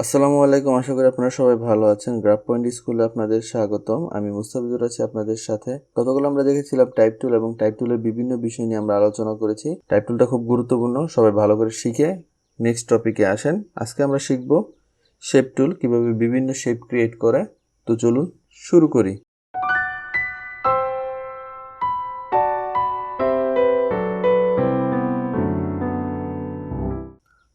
আসসালামু আলাইকুম। আশা করি আপনারা সবাই ভালো আছেন। গ্রাফ পয়েন্ট স্কুলে আপনাদের স্বাগতম। আমি মুস্তাফিজুর আছি আপনাদের সাথে। গতকাল আমরা দেখেছিলাম টাইপ টুল এবং টাইপ টুলের বিভিন্ন বিষয় নিয়ে আমরা আলোচনা করেছি। টাইপ টুলটা খুব গুরুত্বপূর্ণ, সবাই ভালো করে শিখে নেক্সট টপিকে আসেন। আজকে আমরা শিখব শেপ টুল কিভাবে বিভিন্ন শেপ ক্রিয়েট করে। তো চলুন শুরু করি।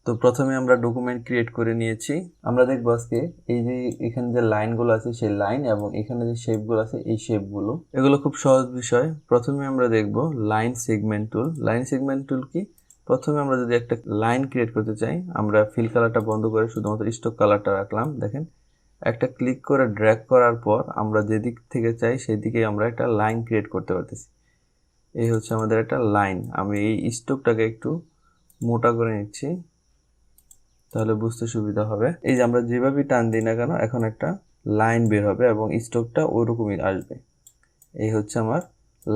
তো প্রথমে আমরা ডকুমেন্ট ক্রিয়েট করে নিয়েছি। আমরা দেখবো আজকে এই যে এখানে যে লাইনগুলো আছে সেই লাইন এবং এখানে যে শেপগুলো আছে এই শেপগুলো, এগুলো খুব সহজ বিষয়। প্রথমে আমরা দেখবো লাইন সেগমেন্ট টুল। লাইন সেগমেন্ট টুল কি? প্রথমে আমরা যদি একটা লাইন ক্রিয়েট করতে চাই, আমরা ফিল কালারটা বন্ধ করে শুধুমাত্র স্টক কালারটা রাখলাম। দেখেন, একটা ক্লিক করে ড্র্যাগ করার পর আমরা যেদিক থেকে চাই সেই দিকে আমরা একটা লাইন ক্রিয়েট করতে পারতেছি। এই হচ্ছে আমাদের একটা লাইন। আমি এই স্টকটাকে একটু মোটা করে নিচ্ছি, তাহলে বুঝতে সুবিধা হবে। এই যে আমরা যেভাবে টান দিই না কেন, এখন একটা লাইন বের হবে এবং স্ট্রোকটা ওইরকমই আসবে। এই হচ্ছে আমার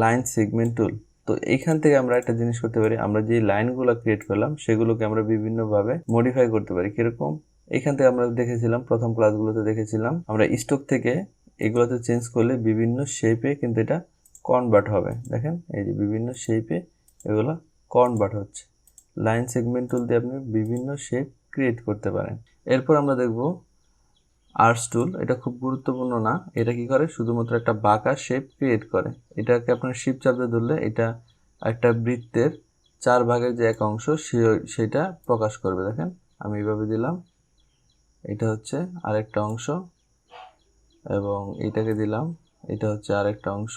লাইন সেগমেন্ট টুল। তো এইখান থেকে আমরা একটা জিনিস করতে পারি, আমরা যে লাইনগুলো ক্রিয়েট করলাম সেগুলোকে আমরা বিভিন্নভাবে মডিফাই করতে পারি। কিরকম? এখান থেকে আমরা দেখেছিলাম, প্রথম ক্লাসগুলোতে দেখেছিলাম, আমরা স্ট্রোক থেকে এগুলোতে চেঞ্জ করলে বিভিন্ন শেপে কিন্তু এটা কনভার্ট হবে। দেখেন, এই যে বিভিন্ন শেপে এগুলো কনভার্ট হচ্ছে। লাইন সেগমেন্ট টুল দিয়ে আপনি বিভিন্ন শেপ ক্রিয়েট করতে পারেন। এরপর আমরা দেখব আর্টস টুল। এটা খুব গুরুত্বপূর্ণ না, এটা কি করে? শুধুমাত্র একটা বাঁকা শেপ ক্রিয়েট করে। এটাকে আপনার শিপ চাপতে ধরলে এটা একটা বৃত্তের 4 ভাগের যে এক অংশ সেটা প্রকাশ করবে। দেখেন, আমি এইভাবে দিলাম, এটা হচ্ছে আরেকটা অংশ, এবং এইটাকে দিলাম, এটা হচ্ছে আরেকটা অংশ।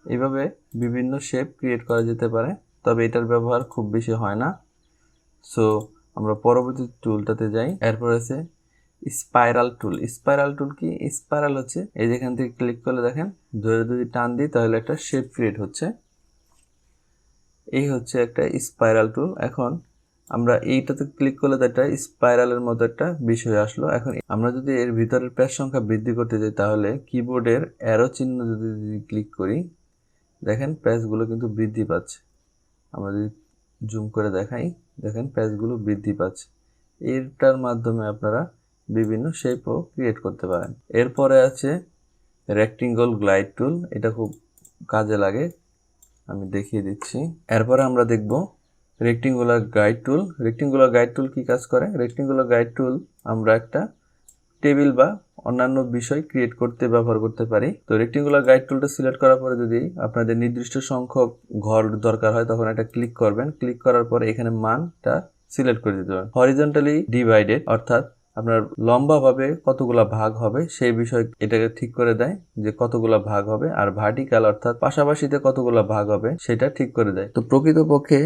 এইভাবে বিভিন্ন শেপ ক্রিয়েট করা যেতে পারে, তবে এটার ব্যবহার খুব বেশি হয় না। সো আমরা পরবর্তী টুলটাতে যাই। এরপর আছে স্পাইরাল টুল। স্পাইরাল টুল কি? স্পাইরাল হচ্ছে এই যেখান থেকে ক্লিক করলে দেখেন, ধরে যদি টান দিই তাহলে একটা শেপ ক্রিয়েট হচ্ছে। এই হচ্ছে একটা স্পাইরাল টুল। এখন আমরা এইটাতে ক্লিক করলে তো একটা স্পাইরালের মতো একটা বিষয় আসলো। এখন আমরা যদি এর ভিতরের পেজ সংখ্যা বৃদ্ধি করতে চাই, তাহলে কিবোর্ডের অ্যারো চিহ্ন যদি ক্লিক করি, দেখেন পেজগুলো কিন্তু বৃদ্ধি পাচ্ছে। আমরা যদি জুম করে দেখাই, দেখেন পেজগুলো বৃদ্ধি পাচ্ছে। এটার মাধ্যমে আপনারা বিভিন্ন শেপও ক্রিয়েট করতে পারেন। এরপরে আছে রেক্টেঙ্গল গ্লাইড টুল। এটা খুব কাজে লাগে, আমি দেখিয়ে দিচ্ছি। এরপরে আমরা দেখব রেক্টেঙ্গুলার গাইড টুল। রেক্টেঙ্গুলার গাইড টুল কি কাজ করে? রেক্টেঙ্গুলার গাইড টুল আমরা একটা টেবিল বা অন্যান্য বিষয় ক্রিয়েট করতে ব্যবহার করতে পারি। তো রেক্টেঙ্গুলার গাইড টুলটা সিলেক্ট করার পরে যদি আপনাদের নির্দিষ্ট সংখ্যক ঘর দরকার হয়, তখন এটা ক্লিক করবেন। ক্লিক করার পরে এখানে মানটা সিলেক্ট করে দিতে পারেন। হরিজন্টালি ডিভাইডেড, অর্থাৎ আপনার লম্বাভাবে কতগুলা ভাগ হবে সেই বিষয় এটাকে ঠিক করে দেয় যে কতগুলা ভাগ হবে, আর ভার্টিক্যাল অর্থাৎ পাশাপাশিতে কতগুলা ভাগ হবে সেটা ঠিক করে দেয়। তো প্রকৃতপক্ষে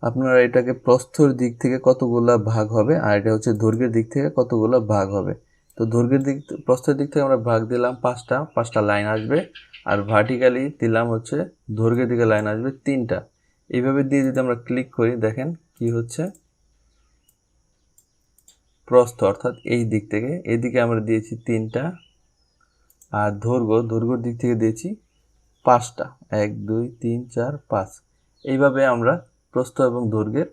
আপনারা এটাকে প্রস্থর দিক থেকে কতগুলা ভাগ হবে, আর এটা হচ্ছে দৈর্ঘ্যের দিক থেকে কতগুলা ভাগ হবে। তো দৈর্ঘ্যের দিক, প্রস্থের দিক থেকে আমরা ভাগ দিলাম পাঁচটা লাইন আসবে, আর ভার্টিক্যালি দিলাম হচ্ছে দৈর্ঘ্যের দিকে লাইন আসবে 3টা। এইভাবে দিয়ে যদি আমরা ক্লিক করি, দেখেন কি হচ্ছে, প্রস্থ অর্থাৎ এই দিক থেকে এইদিকে আমরা দিয়েছি 3টা, আর দৈর্ঘ্যের দিক থেকে দিয়েছি 5টা। 1 2 3 4 5। এইভাবে আমরা প্রস্থ এবং দৈর্ঘ্যের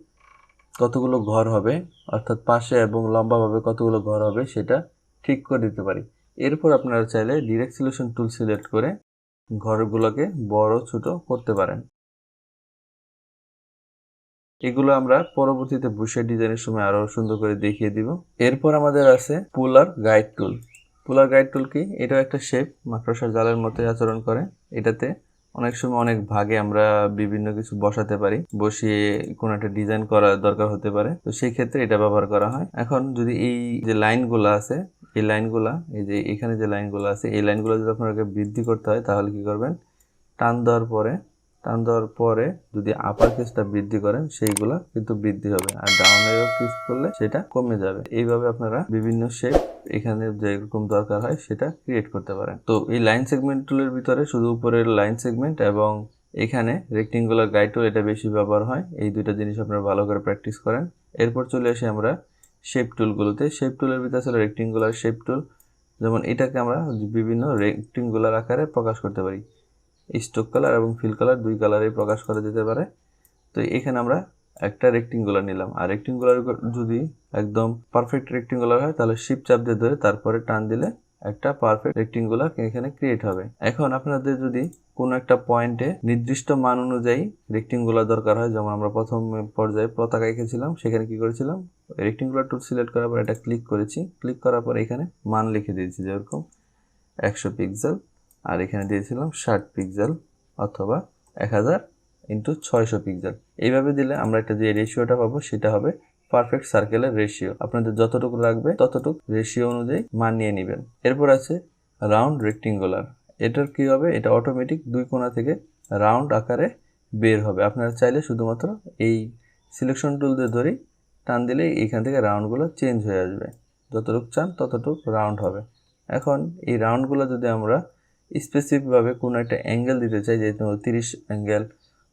কতগুলো ঘর হবে, অর্থাৎ পাশে এবং লম্বাভাবে কতগুলো ঘর হবে সেটা ঠিক করে দিতে পারি। এরপর আপনারা চাইলে ডিরেক্ট সিলেকশন টুল সিলেক্ট করে ঘরগুলোকে বড় ছোট করতে পারেন। এগুলো আমরা পরবর্তীতে বুশের ডিজাইনের সময় আরো সুন্দর করে দেখিয়ে দিব। এরপর আমাদের আছে পুলার গাইড টুল। পুলার গাইড টুল কি? এটাও একটা শেপ, মাকড়সার জালের মতো আচরণ করে। এটাতে অনেক সময় অনেক ভাগে আমরা বিভিন্ন কিছু বসাতে পারি, বসিয়ে কোনো একটা ডিজাইন করা দরকার হতে পারে, তো সেই ক্ষেত্রে এটা ব্যবহার করা হয়। এখন যদি এই যে লাইনগুলো আছে, এই লাইনগুলা, এই যে এখানে যে লাইনগুলো আছে, এই লাইনগুলো যদি আপনাকে বৃদ্ধি করতে হয়, তাহলে কি করবেন? টান দেওয়ার পরে যদি আপার কেসটা বৃদ্ধি করেন, সেইগুলা কিন্তু বৃদ্ধি হবে, আর ডাউনের ক্লিক করলে সেটা কমে যাবে। এইভাবে আপনারা বিভিন্ন শেপ এখানে যেরকম দরকার হয় সেটা ক্রিয়েট করতে পারেন। তো এই লাইন সেগমেন্ট টুলের ভিতরে শুধু উপরের লাইন সেগমেন্ট এবং এখানে রেক্টেঙ্গুলার গাইড টুল এটা বেশি ব্যবহার হয়। এই দুইটা জিনিস আপনারা ভালো করে প্র্যাকটিস করেন। এরপর চলে আসি আমরা শেপ টুলগুলোতে। শেপ টুলের ভিতরে আছে রেক্টেঙ্গুলার শেপ টুল। যেমন এটাকে আমরা বিভিন্ন রেক্টেঙ্গুলার আকারে প্রকাশ করতে পারি। স্ট্রোক কালার এবং ফিল কালার, দুই কালারেই প্রকাশ করা যেতে পারে। তো এখানে আমরা একটা রেক্টেঙ্গুলার নিলাম। আর রেক্টেঙ্গুলার যদি একদম পারফেক্ট রেক্টেঙ্গুলার হয় তাহলে শিফট চাপ দিয়ে ধরে তারপরে টান দিলে একটা পারফেক্ট রেক্টেঙ্গুলার এখানে ক্রিয়েট হবে। এখন আপনাদের যদি কোনো একটা পয়েন্টে নির্দিষ্ট মান অনুযায়ী রেক্টেঙ্গুলার দরকার হয়, যেমন আমরা প্রথম পর্যায়ে পতাকা এঁকেছিলাম, সেখানে কি করেছিলাম, রেক্টেঙ্গুলার টুল সিলেক্ট করার পর এটা ক্লিক করেছি, ক্লিক করার পর এখানে মান লিখে দিয়েছি, যেরকম 100 পিক্সেল, আর এখানে দিয়েছিলাম 60 পিক্সেল অথবা 1000 × 600 পিক্সেল। এইভাবে দিলে আমরা একটা যে রেশিওটা পাবো সেটা হবে পারফেক্ট সার্কেলের রেশিও। আপনাদের যতটুকু লাগবে ততটুকু রেশিও অনুযায়ী মান নিয়ে নেবেন। এরপর আছে রাউন্ড রেক্টেঙ্গুলার। এটার কি হবে, এটা অটোমেটিক দুই কোণা থেকে রাউন্ড আকারে বের হবে। আপনারা চাইলে শুধুমাত্র এই সিলেকশন টুল দিয়ে ধরেই টান দিলেই এখান থেকে রাউন্ডগুলো চেঞ্জ হয়ে আসবে, যতটুকু চান ততটুকু রাউন্ড হবে। এখন এই রাউন্ডগুলো যদি আমরা স্পেসিফিকভাবে কোনো একটা অ্যাঙ্গেল দিতে চাই, যেহেতু 30 অ্যাঙ্গেল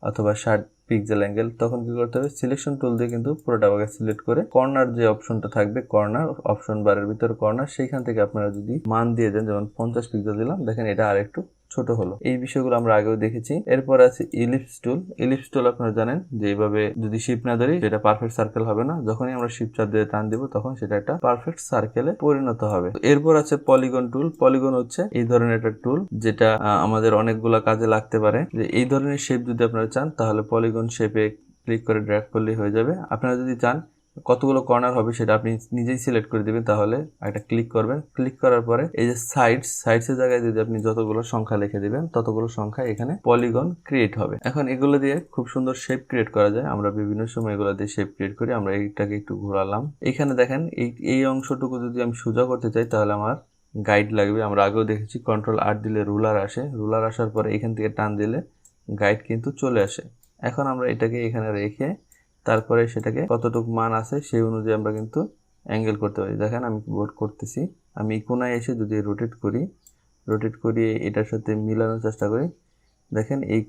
অথবা 60 পিক্সেল অ্যাঙ্গেল, তখন কি করতে হবে, সিলেকশন টুল দিয়ে কিন্তু পুরোটা আগে সিলেক্ট করে কর্নার যে অপশনটা থাকবে, কর্নার অপশন বারের ভিতরে কর্নার, সেইখান থেকে আপনারা যদি মান দিয়ে দেন, যেমন 50 পিক্সেল দিলাম, দেখেন এটা আর একটু ছোট হলো। এই বিষয়গুলো আমরা আগেও দেখেছি। এরপর আছে ইলিপস টুল। ইলিপস টুল আপনারা জানেন যে এইভাবে যদি শিফট না ধরি সেটা পারফেক্ট সার্কেল হবে না, যখনই আমরা শিফট চাপ দিয়ে টান দিব তখন সেটা একটা পারফেক্ট সার্কেলে পরিণত হবে। এরপর আছে পলিগন টুল। পলিগন হচ্ছে এই ধরনের একটা টুল যেটা আমাদের অনেকগুলা কাজে লাগতে পারে। যে এই ধরনের শেপ যদি আপনারা চান তাহলে পলিগন শেপে ক্লিক করে ড্র্যাগ করলেই হয়ে যাবে। আপনারা যদি চান কতগুলো কর্নার হবে সেটা আপনি নিজেই সিলেক্ট করে দিবেন, তাহলে একটা ক্লিক করবেন। ক্লিক করার পরে এই যে সাইডসের জায়গায় যদি আপনি যতগুলো সংখ্যা লিখে দিবেন ততগুলো সংখ্যা এখানে পলিগন ক্রিয়েট হবে। এখন এগুলো দিয়ে খুব সুন্দর শেপ ক্রিয়েট করা যায়। আমরা বিভিন্ন সময় এগুলো দিয়ে শেপ ক্রিয়েট করি। আমরা এইটাকে একটু ঘোরালাম। এখানে দেখেন এই অংশটুকু যদি আমি সোজা করতে চাই তাহলে আমার গাইড লাগবে। আমরা আগেও দেখেছি Ctrl+R দিলে রুলার আসে, রুলার আসার পরে এখান থেকে টান দিলে গাইড কিন্তু চলে আসে। এখন আমরা এটাকে এখানে রেখে তারপরে সেটাকে কতটুকু মান আছে সেই অনুযায়ী আমরা কিন্তু অ্যাঙ্গেল করতে পারি। দেখেন আমি বোর্ড করতেছি, আমি কোনায় এসে যদি রোটেট করি এটার সাথে মিলানোর চেষ্টা করি, দেখেন এই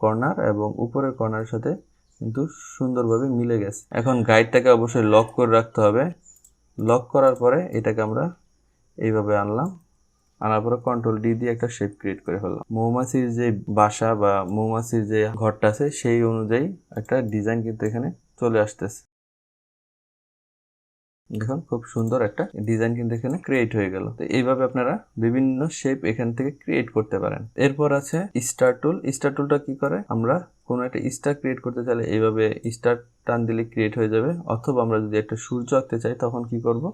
কর্নার এবং উপরের কর্নারের সাথে কিন্তু সুন্দরভাবে মিলে গেছে। এখন গাইডটাকে অবশ্যই লক করে রাখতে হবে। লক করার পরে এটাকে আমরা এইভাবে আনার পরে Ctrl+D দিয়ে একটা শেপ ক্রিয়েট করে ফেললাম। মৌমাছির যে বাসা বা মৌমাছির যে ঘরটা আছে সেই অনুযায়ী একটা ডিজাইন কিন্তু এখানে চলে আসতেছে। দেখুন খুব সুন্দর একটা ডিজাইন কিন্তু এখানে ক্রিয়েট হয়ে গেল। তো এইভাবে আপনারা বিভিন্ন শেপ এখান থেকে ক্রিয়েট করতে পারেন। এরপর আছে স্টার টুল। স্টার টুলটা কি করে, আমরা কোনো একটা স্টার ক্রিয়েট করতে চাইলে এইভাবে স্টার টান দিলে ক্রিয়েট হয়ে যাবে। অথবা আমরা যদি একটা সূর্য আঁকতে চাই তখন কি করব,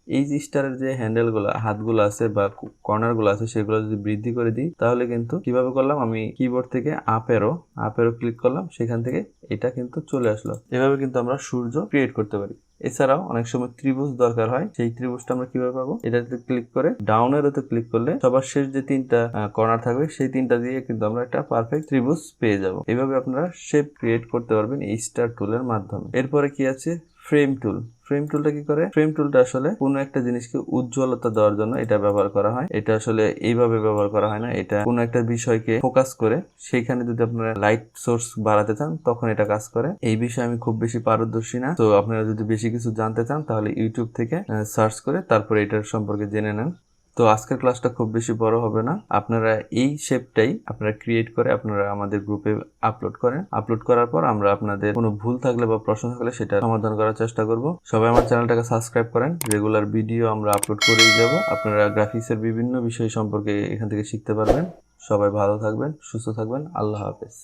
এই যে স্টারের যে হ্যান্ডেলগুলো, হাতগুলো আছে বা কর্নারগুলো আছে সেগুলো যদি বৃদ্ধি করে দিই তাহলে কিন্তু কিভাবে করলাম, আমি কিবোর্ড থেকে আপ এরো ক্লিক করলাম, সেখান থেকে এটা কিন্তু চলে আসলো। এভাবে কিন্তু আমরা সূর্য ক্রিয়েট করতে পারি। এছাড়াও অনেক সময় ত্রিভুজ দরকার হয়, সেই ত্রিভুজটা আমরা কিভাবে পাবো, এটাতে ক্লিক করে ডাউন এরোতে ক্লিক করলে সবার শেষ যে তিনটা কর্নার থাকবে সেই তিনটা দিয়ে কিন্তু আমরা একটা পারফেক্ট ত্রিভুজ পেয়ে যাব। এভাবে আপনারা শেপ ক্রিয়েট করতে পারবেন এই স্টার টুলের মাধ্যমে। এরপরে কি আছে, ফ্রেম টুল। ফ্রেম টুলটা কি করে, ফ্রেম টুলটা আসলে কোনো একটা জিনিসকে উজ্জ্বলতা দেওয়ার জন্য এটা ব্যবহার করা হয়। এটা আসলে এইভাবে ব্যবহার করা হয় না, এটা কোনো একটা বিষয়কে ফোকাস করে সেইখানে যদি আপনারা লাইট সোর্স বাড়াতে চান তখন এটা কাজ করে। এই বিষয়ে আমি খুব বেশি পারদর্শী না, তো আপনারা যদি বেশি কিছু জানতে চান তাহলে ইউটিউব থেকে সার্চ করে তারপরে এটার সম্পর্কে জেনে নেন। তো আজকের ক্লাসটা খুব বেশি বড় হবে না, আপনারা এই শেপটাই আপনারা ক্রিয়েট করে আপনারা আমাদের গ্রুপে আপলোড করেন। আপলোড করার পর আমরা আপনাদের কোনো ভুল থাকলে বা প্রশ্ন থাকলে সেটা সমাধান করার চেষ্টা করব। সবাই আমার চ্যানেলটাকে সাবস্ক্রাইব করেন, রেগুলার ভিডিও আমরা আপলোড করেই যাব। আপনারা গ্রাফিক্সের বিভিন্ন বিষয় সম্পর্কে এখান থেকে শিখতে পারবেন। সবাই ভালো থাকবেন, সুস্থ থাকবেন, আল্লাহ হাফেজ।